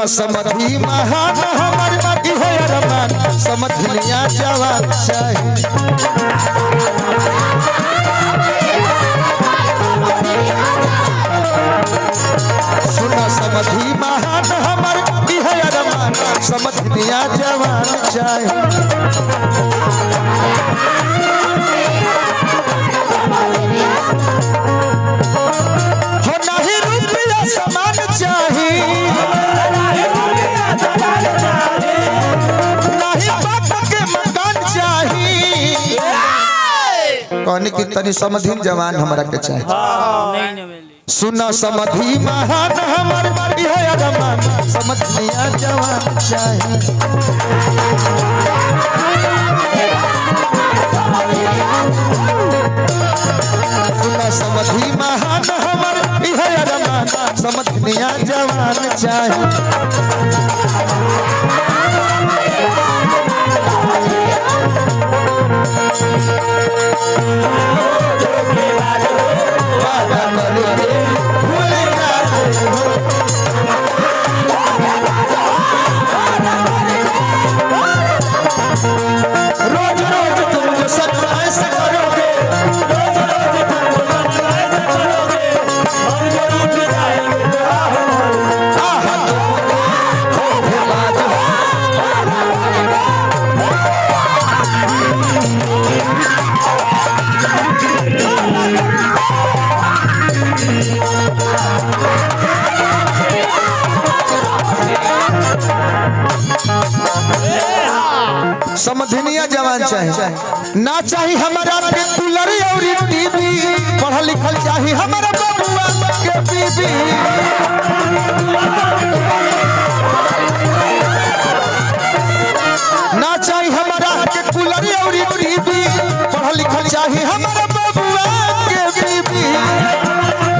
सुना समधी महान हमार इहो अरमान समधिया जवान चाहिए सुना समधी महान हमार इहो अरमान समधिया जवान चाहिए कहने की तनी समधी जवान हमारा के चाहिए सुना समधी महान हमार इहे अरमान समधिया जवान चाहिए सुना समधी महान हमार इहे अरमान समधिया जवान चाहिए समधिनिया जवान चाहिए ना चाहिए हमारा के कूलर और टीवी पढ़ा लिखल चाहिए हमारा बबुआ के बीबी ना चाहिए हमारा के कूलर और टीवी पढ़ा लिखल चाहिए हमारा बबुआ के बीबी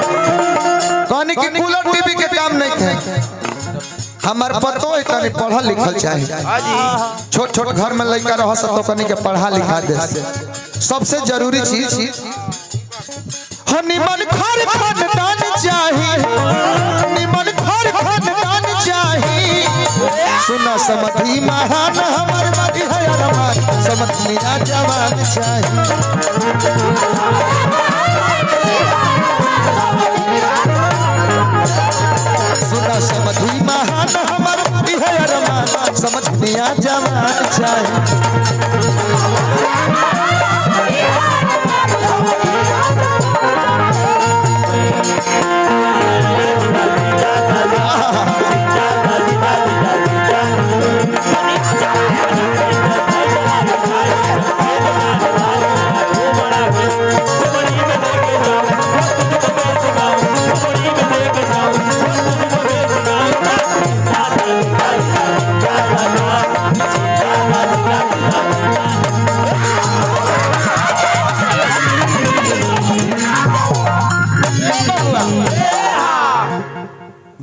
कहने की कूलर टीवी के काम नहीं है हमार पतो इतने पढ़ा लिखल चाहिए छोट छोट घर में लड़का रह तो कनी के पढ़ा लिखा दे सबसे जरूरी चीज निमन घर खानदान चाहिए निमन घर खानदान चाहिए सुना समधी महान हमार इहे अरमान समधिया जवान चाहिए सुना समधी महान हमार इहे अरमान समधिया जवान चाहिए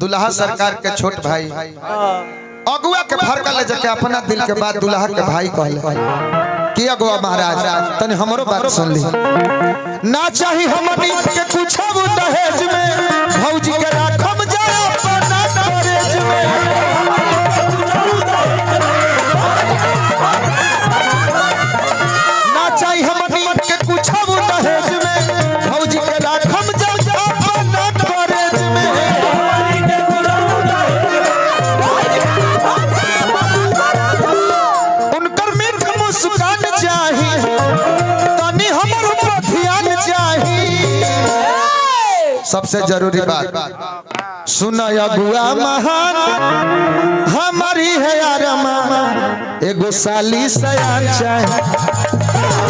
दुल्हा सरकार के छोट भाई अगुआ के फरका ले जाके अपना दिल के बात दुल्हा के भाई कहले कि अगुआ महाराज तने हमरो बात सुन ली ना चाहिए हमनी के कुछ दहेज में भौजी के राखम जा अपना दहेज में ना चाहिए हमनी के कुछ दहेज में भौजी के राखम जा अपना दहेज में सबसे जरूरी बात सुना अगुआ महान हमारी है अरमान एगो साली सयान चाहिए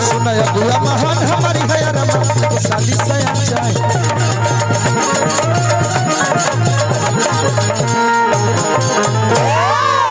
सुना अगुआ महान हमारी है अरमान एगो साली सयान